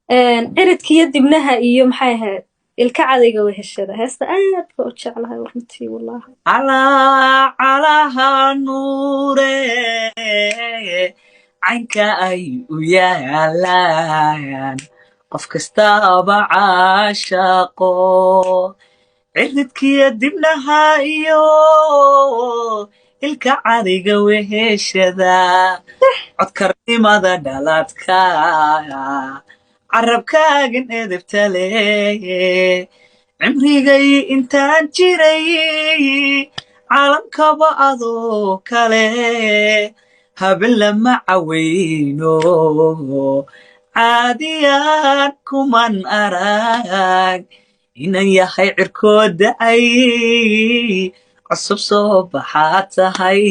ciridka iyo dibnaha iyo maxay ahayd ilka cadayga weheshada heesta aad baa u jeclahay runtii wallaahi calaha nuure caynka ay u yaalaan qof kastaba caashaqo ciridkiyo dibnaha iyo ilka cadayga weheshada codkarnimada dhaladka carabkaagan edebta leh cimrigay intaan jiray caalamkaba adoo kale haben lama cawayno caadiyaan kuman arag inan yahay cirkoo da'ay cusub soo baxaa tahay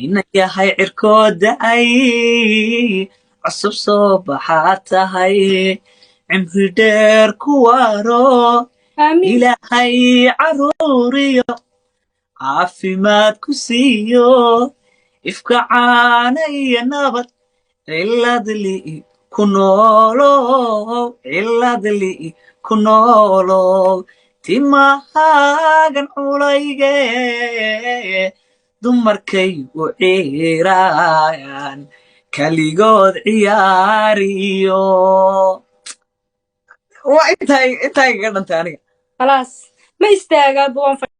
inan yahay cirkoo da'ay cusub soo baxaa tahay cimri dheer ku waaro ilaahay caruuriyo caafimaad ku siiyo ifka caana iyo nabad ciladli ku noolow ciladli ku noolow timahaagan culayge dumarkay u ciirayaan kaligood ciyaariyo waa intaay kaga dhantay aniga khalaas ma istaagaa